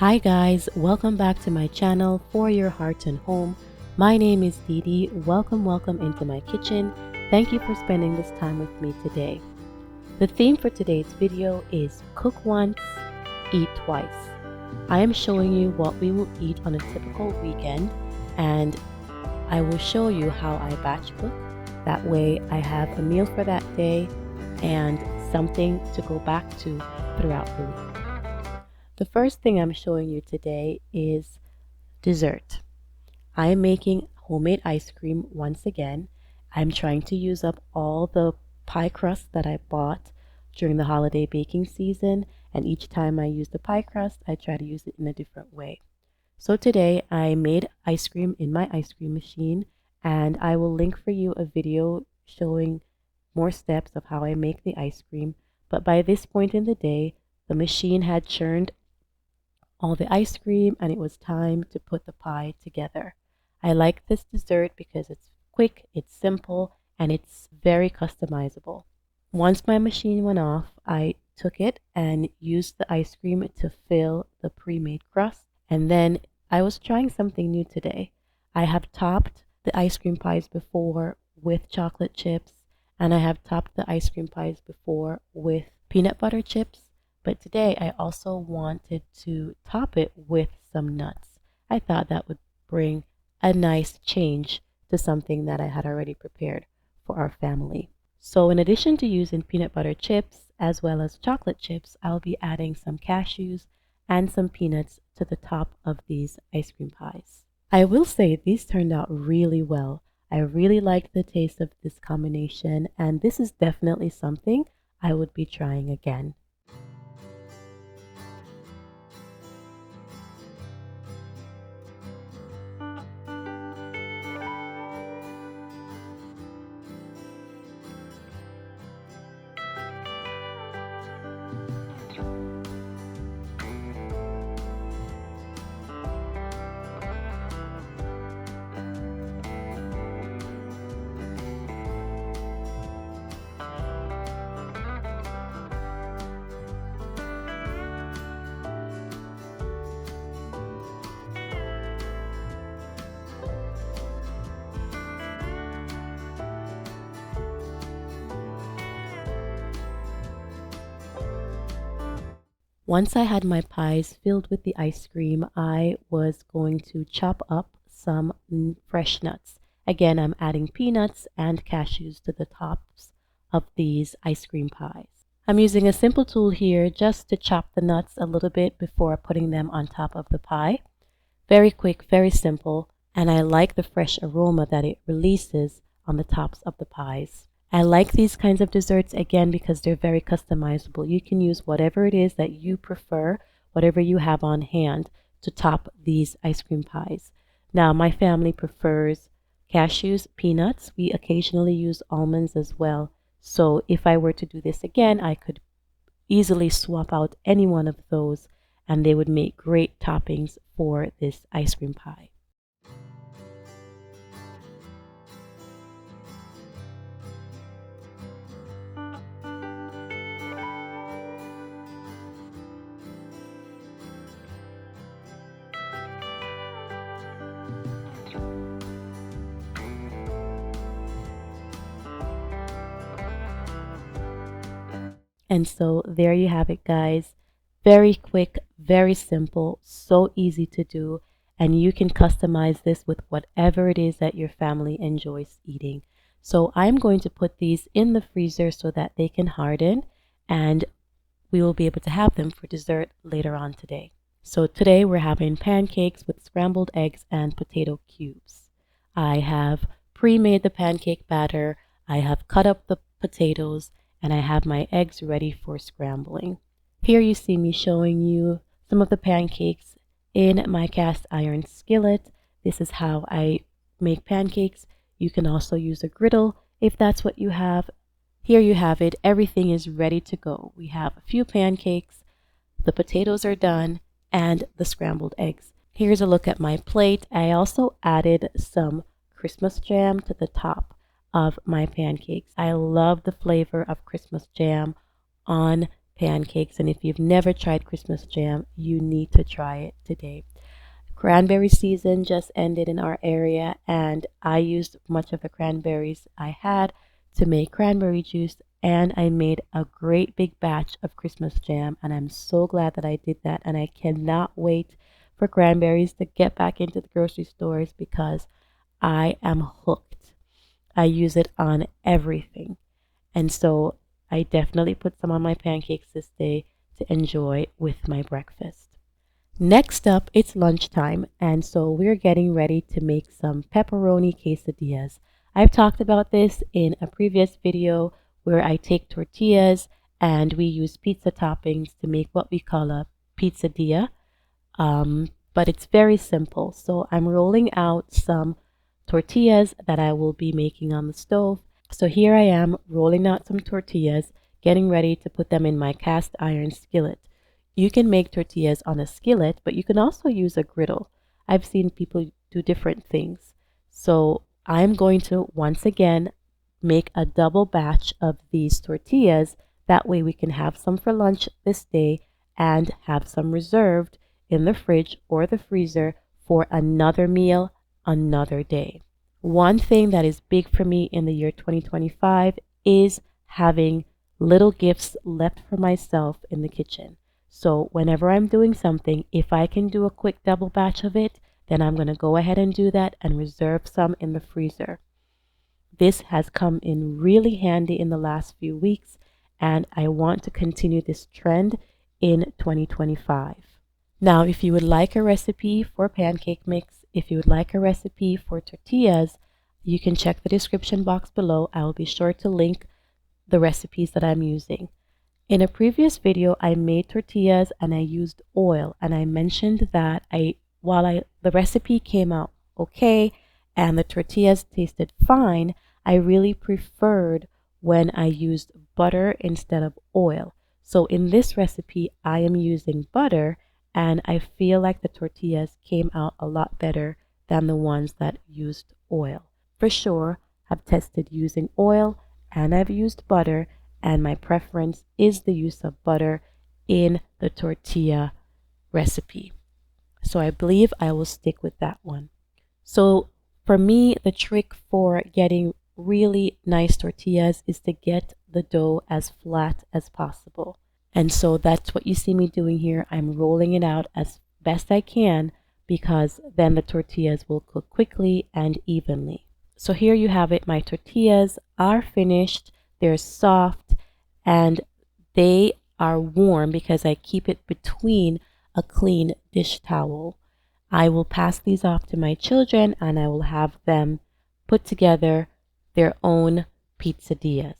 Hi guys, welcome back to my channel For Your Heart and Home. My name is Dee Dee. Welcome into my kitchen. Thank you for spending this time with me today. The theme for today's video is Cook Once, Eat Twice. I am showing you what we will eat on a typical weekend, and I will show you how I batch cook. That way I have a meal for that day and something to go back to throughout the week. The first thing I'm showing you today is dessert. I am making homemade ice cream once again. I'm trying to use up all the pie crust that I bought during the holiday baking season, and each time I use the pie crust, I try to use it in a different way. So today I made ice cream in my ice cream machine, and I will link for you a video showing more steps of how I make the ice cream. But by this point in the day, the machine had churned all the ice cream and it was time to put the pie together. I like this dessert because it's quick, it's simple, and it's very customizable. Once my machine went off, I took it and used the ice cream to fill the pre-made crust. And then I was trying something new today. I have topped the ice cream pies before with chocolate chips, and I have topped the ice cream pies before with peanut butter chips. But today I also wanted to top it with some nuts. I thought that would bring a nice change to something that I had already prepared for our family. So in addition to using peanut butter chips as well as chocolate chips, I'll be adding some cashews and some peanuts to the top of these ice cream pies. I will say these turned out really well. I really liked the taste of this combination, and this is definitely something I would be trying again. Once I had my pies filled with the ice cream, I was going to chop up some fresh nuts. Again, I'm adding peanuts and cashews to the tops of these ice cream pies. I'm using a simple tool here just to chop the nuts a little bit before putting them on top of the pie. Very quick, very simple, and I like the fresh aroma that it releases on the tops of the pies. I like these kinds of desserts again because they're very customizable. You can use whatever it is that you prefer, whatever you have on hand to top these ice cream pies. Now, my family prefers cashews, peanuts. We occasionally use almonds as well. So if I were to do this again, I could easily swap out any one of those and they would make great toppings for this ice cream pie. And so there you have it, guys. Very quick, very simple, so easy to do, and you can customize this with whatever it is that your family enjoys eating. So I'm going to put these in the freezer so that they can harden, and we will be able to have them for dessert later on today. So today we're having pancakes with scrambled eggs and potato cubes. I have pre-made the pancake batter, I have cut up the potatoes, and I have my eggs ready for scrambling. Here you see me showing you some of the pancakes in my cast iron skillet. This is how I make pancakes. You can also use a griddle if that's what you have. Here you have it. Everything is ready to go. We have a few pancakes, the potatoes are done, and the scrambled eggs. Here's a look at my plate. I also added some Christmas jam to the top of my pancakes. I love the flavor of Christmas jam on pancakes, and if you've never tried Christmas jam, you need to try it today. Cranberry season just ended in our area, and I used much of the cranberries I had to make cranberry juice, and I made a great big batch of Christmas jam, and I'm so glad that I did that, and I cannot wait for cranberries to get back into the grocery stores because I am hooked. I use it on everything, and so I definitely put some on my pancakes this day to enjoy with my breakfast. Next up, it's lunchtime, and so we're getting ready to make some pepperoni quesadillas. I've talked about this in a previous video where I take tortillas and we use pizza toppings to make what we call a pizzadilla, but it's very simple. So I'm rolling out some tortillas that I will be making on the stove. So here I am rolling out some tortillas, getting ready to put them in my cast iron skillet. You can make tortillas on a skillet, but you can also use a griddle. I've seen people do different things. So I'm going to once again make a double batch of these tortillas. That way we can have some for lunch this day and have some reserved in the fridge or the freezer for another meal another day. One thing that is big for me in the year 2025 is having little gifts left for myself in the kitchen. So whenever I'm doing something, if I can do a quick double batch of it, then I'm going to go ahead and do that and reserve some in the freezer. This has come in really handy in the last few weeks, and I want to continue this trend in 2025. Now, if you would like a recipe for pancake mix, if you would like a recipe for tortillas, you can check the description box below. I will be sure to link the recipes that I'm using. In a previous video, I made tortillas and I used oil, and I mentioned that the recipe came out okay and the tortillas tasted fine, I really preferred when I used butter instead of oil. So in this recipe, I am using butter, and I feel like the tortillas came out a lot better than the ones that used oil. For sure, I've tested using oil and I've used butter, and my preference is the use of butter in the tortilla recipe. So I believe I will stick with that one. So for me, the trick for getting really nice tortillas is to get the dough as flat as possible. And so that's what you see me doing here. I'm rolling it out as best I can because then the tortillas will cook quickly and evenly. So here you have it. My tortillas are finished. They're soft and they are warm because I keep it between a clean dish towel. I will pass these off to my children and I will have them put together their own pizzadillas.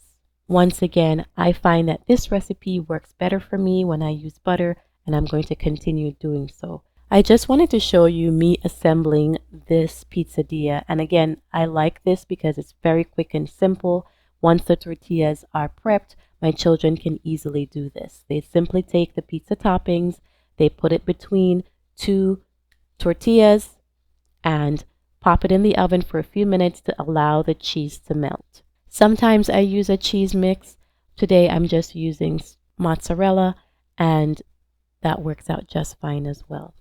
Once again, I find that this recipe works better for me when I use butter, and I'm going to continue doing so. I just wanted to show you me assembling this pizzadilla, and again, I like this because it's very quick and simple. Once the tortillas are prepped, my children can easily do this. They simply take the pizza toppings, they put it between two tortillas, and pop it in the oven for a few minutes to allow the cheese to melt. Sometimes I use a cheese mix. Today I'm just using mozzarella, and that works out just fine as well.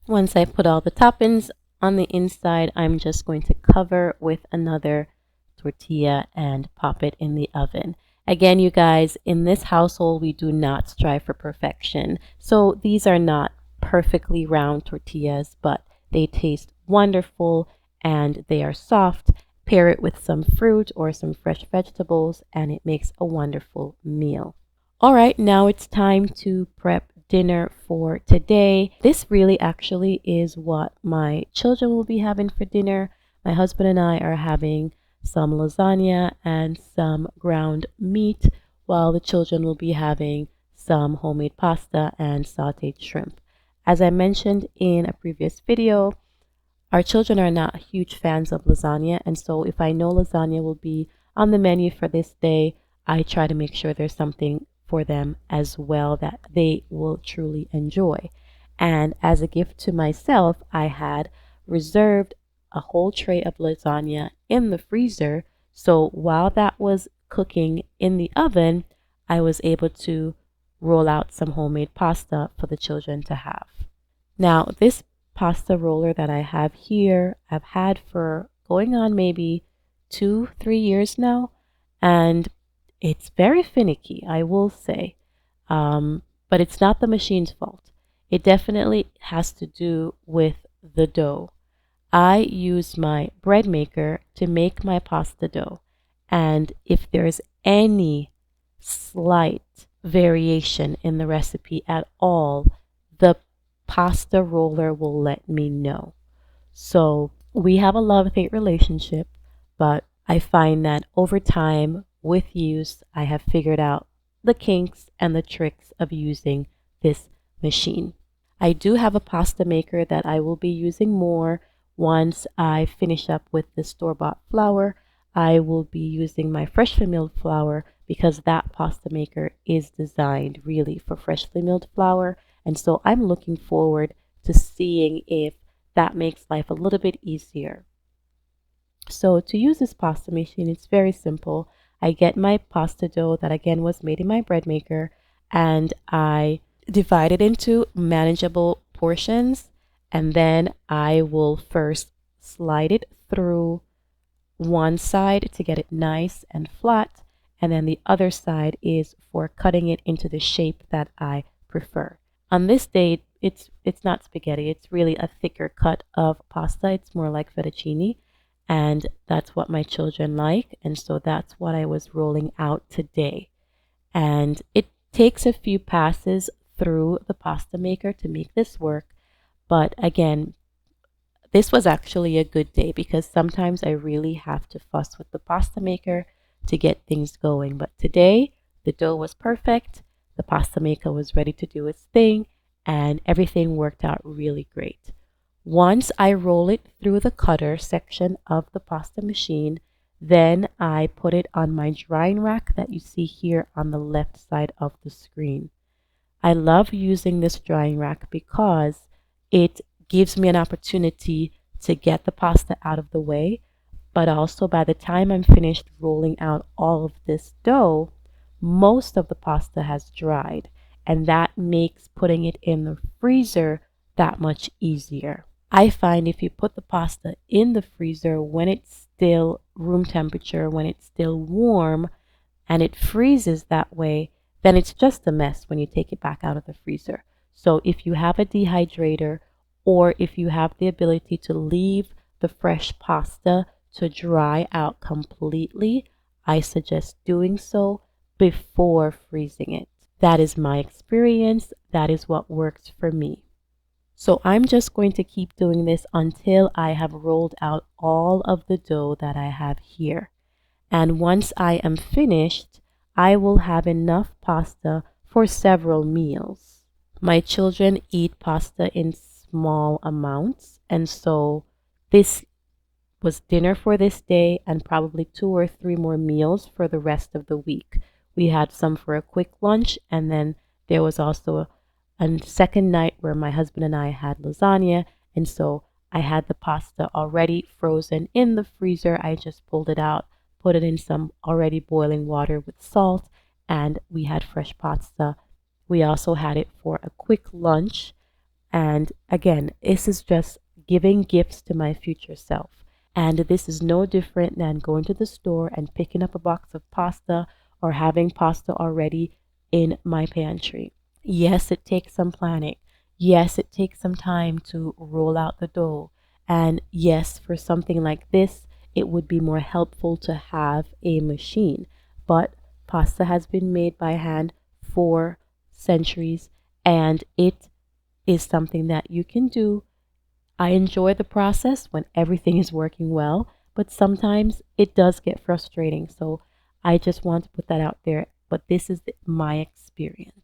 Once I put all the toppings on the inside, I'm just going to cover with another tortilla and pop it in the oven. Again, you guys, in this household, we do not strive for perfection. So these are not perfectly round tortillas, but they taste wonderful and they are soft. Pair it with some fruit or some fresh vegetables and it makes a wonderful meal. All right, now it's time to prep dinner for today. This really actually is what my children will be having for dinner. My husband and I are having some lasagna and some ground meat, while the children will be having some homemade pasta and sauteed shrimp. As I mentioned in a previous video, our children are not huge fans of lasagna, and so if I know lasagna will be on the menu for this day, I try to make sure there's something for them as well that they will truly enjoy. And as a gift to myself, I had reserved a whole tray of lasagna in the freezer, so while that was cooking in the oven, I was able to roll out some homemade pasta for the children to have. Now, this pasta roller that I have here, I've had for going on maybe 2-3 years now, and it's very finicky, I will say. But it's not the machine's fault. It definitely has to do with the dough. I use my bread maker to make my pasta dough, and if there's any slight variation in the recipe at all, the pasta roller will let me know. So we have a love-hate relationship, but I find that over time, with use, I have figured out the kinks and the tricks of using this machine. I do have a pasta maker that I will be using more once I finish up with the store-bought flour. I will be using my freshly milled flour because that pasta maker is designed really for freshly milled flour. And so I'm looking forward to seeing if that makes life a little bit easier. So to use this pasta machine, it's very simple. I get my pasta dough that again was made in my bread maker, and I divide it into manageable portions, and then I will first slide it through one side to get it nice and flat, and then the other side is for cutting it into the shape that I prefer. On this day, it's not spaghetti, it's really a thicker cut of pasta. It's more like fettuccine, and that's what my children like, and so that's what I was rolling out today. And it takes a few passes through the pasta maker to make this work, but again, this was actually a good day because sometimes I really have to fuss with the pasta maker to get things going. But today, the dough was perfect, the pasta maker was ready to do its thing, and everything worked out really great. Once I roll it through the cutter section of the pasta machine, then I put it on my drying rack that you see here on the left side of the screen. I love using this drying rack because it gives me an opportunity to get the pasta out of the way, but also by the time I'm finished rolling out all of this dough, most of the pasta has dried, and that makes putting it in the freezer that much easier. I find if you put the pasta in the freezer when it's still room temperature, when it's still warm, and it freezes that way, then it's just a mess when you take it back out of the freezer. So if you have a dehydrator, or if you have the ability to leave the fresh pasta to dry out completely, I suggest doing so before freezing it. That is my experience. That is what works for me. So I'm just going to keep doing this until I have rolled out all of the dough that I have here. And once I am finished, I will have enough pasta for several meals. My children eat pasta in small amounts, and so this was dinner for this day and probably 2 or 3 more meals for the rest of the week. We had some for a quick lunch, and then there was also a second night where my husband and I had lasagna, and so I had the pasta already frozen in the freezer. I just pulled it out, put it in some already boiling water with salt, and we had fresh pasta. We also had it for a quick lunch. And again, this is just giving gifts to my future self. And this is no different than going to the store and picking up a box of pasta or having pasta already in my pantry. Yes, it takes some planning. Yes, it takes some time to roll out the dough. And yes, for something like this, it would be more helpful to have a machine. But pasta has been made by hand for centuries, and it is something that you can do. I enjoy the process when everything is working well, but sometimes it does get frustrating. So I just want to put that out there. But this is my experience.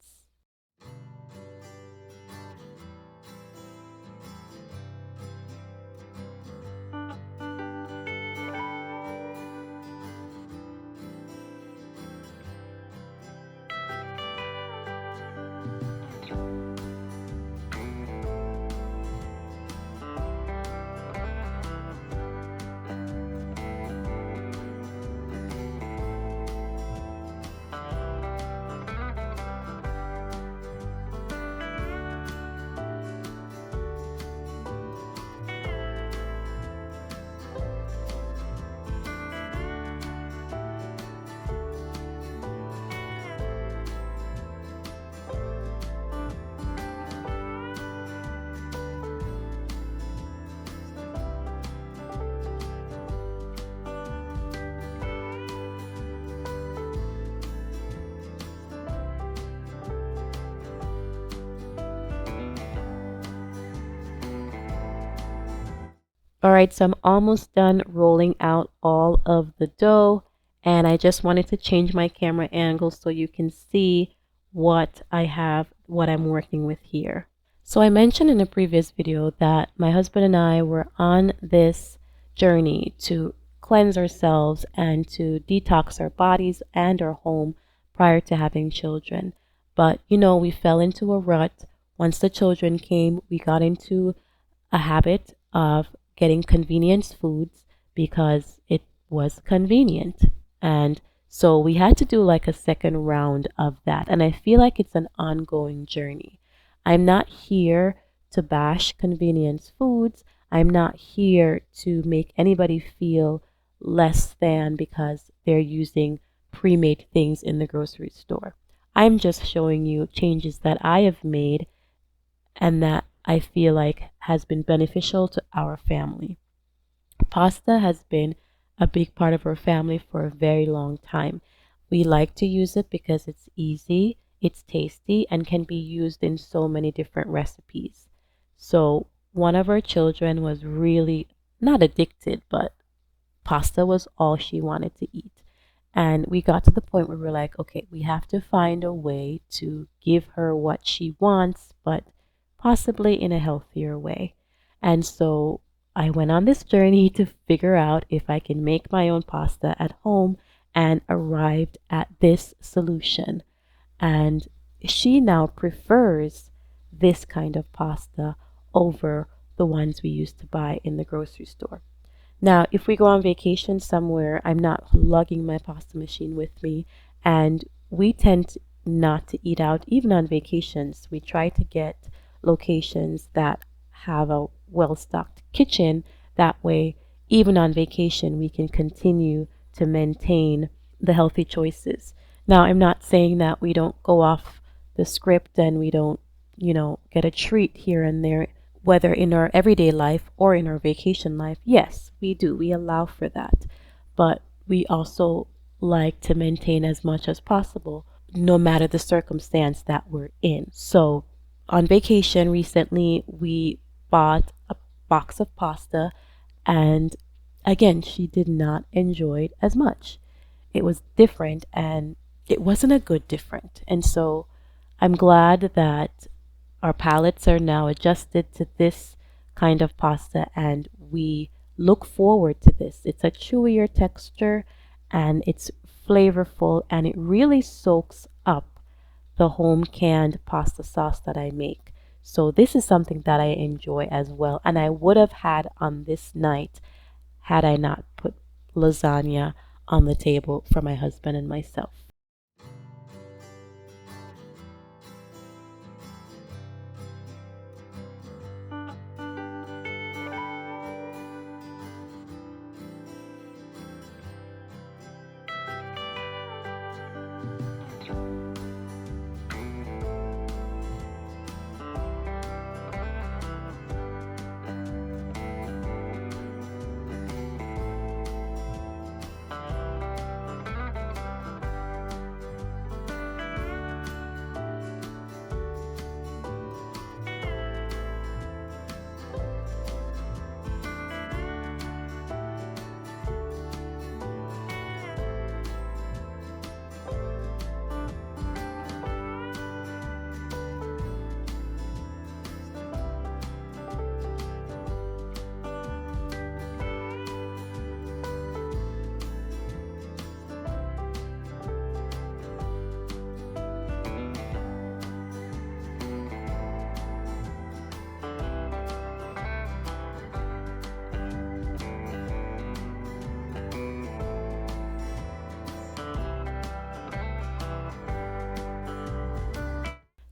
Alright, so I'm almost done rolling out all of the dough, and I just wanted to change my camera angle so you can see what I have, what I'm working with here. So I mentioned in a previous video that my husband and I were on this journey to cleanse ourselves and to detox our bodies and our home prior to having children. But we fell into a rut. Once the children came, we got into a habit of getting convenience foods because it was convenient. And so we had to do like a second round of that. And I feel like it's an ongoing journey. I'm not here to bash convenience foods. I'm not here to make anybody feel less than because they're using pre-made things in the grocery store. I'm just showing you changes that I have made and that I feel like has been beneficial to our family. Pasta has been a big part of our family for a very long time. We like to use it because it's easy, it's tasty, and can be used in so many different recipes. So one of our children was really not addicted, but pasta was all she wanted to eat. And we got to the point where we're like, okay, we have to find a way to give her what she wants, but possibly in a healthier way. And so I went on this journey to figure out if I can make my own pasta at home and arrived at this solution. And she now prefers this kind of pasta over the ones we used to buy in the grocery store. Now, if we go on vacation somewhere, I'm not lugging my pasta machine with me, and we tend not to eat out even on vacations. We try to get locations that have a well-stocked kitchen. That way, even on vacation, we can continue to maintain the healthy choices. Now, I'm not saying that we don't go off the script and we don't, get a treat here and there, whether in our everyday life or in our vacation life. Yes, we do. We allow for that. But we also like to maintain as much as possible, no matter the circumstance that we're in. So on vacation recently, we bought a box of pasta, and again, she did not enjoy it as much. It was different, and it wasn't a good different. And so I'm glad that our palates are now adjusted to this kind of pasta, and we look forward to this. It's a chewier texture, and it's flavorful, and it really soaks up the home canned pasta sauce that I make. So this is something that I enjoy as well, and I would have had on this night had I not put lasagna on the table for my husband and myself.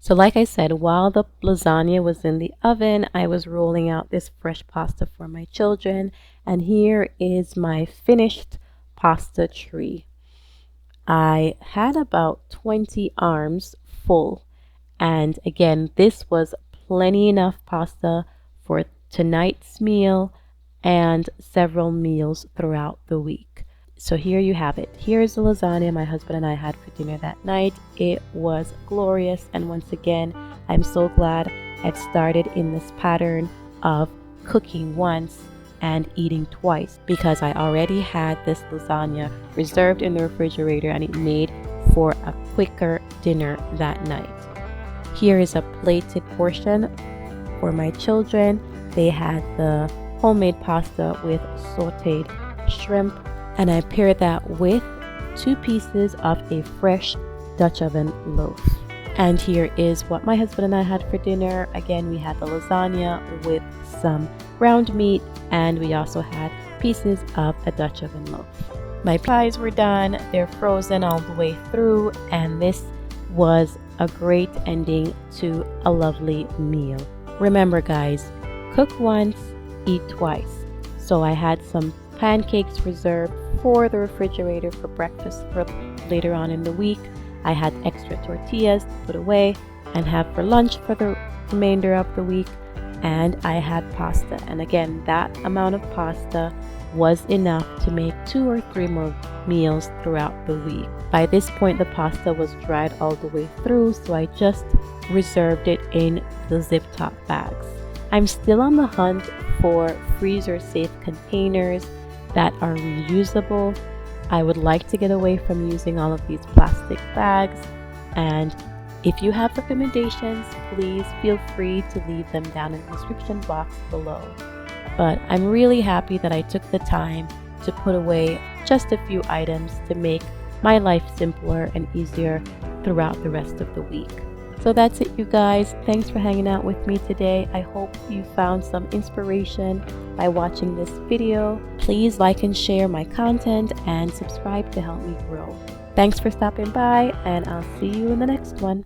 So like I said, while the lasagna was in the oven, I was rolling out this fresh pasta for my children. And here is my finished pasta tree. I had about 20 arms full. And again, this was plenty enough pasta for tonight's meal and several meals throughout the week. So here you have it. Here's the lasagna my husband and I had for dinner that night. It was glorious, and once again, I'm so glad I've started in this pattern of cooking once, and eating twice because I already had this lasagna reserved in the refrigerator and it made for a quicker dinner that night. Here is a plated portion for my children. They had the homemade pasta with sauteed shrimp, and I paired that with 2 pieces of a fresh Dutch oven loaf. And here is what my husband and I had for dinner. Again, we had the lasagna with some ground meat, and we also had pieces of a Dutch oven loaf. My pies were done. They're frozen all the way through, and this was a great ending to a lovely meal. Remember guys, cook once, eat twice. So I had some pancakes reserved for the refrigerator for breakfast for later on in the week. I had extra tortillas to put away and have for lunch for the remainder of the week. And I had pasta. And again, that amount of pasta was enough to make 2 or 3 more meals throughout the week. By this point, the pasta was dried all the way through, so I just reserved it in the zip top bags. I'm still on the hunt for freezer safe containers that are reusable. I would like to get away from using all of these plastic bags, and if you have recommendations, please feel free to leave them down in the description box below. But I'm really happy that I took the time to put away just a few items to make my life simpler and easier throughout the rest of the week. So that's it, you guys. Thanks for hanging out with me today. I hope you found some inspiration by watching this video. Please like and share my content and subscribe to help me grow. Thanks for stopping by, and I'll see you in the next one.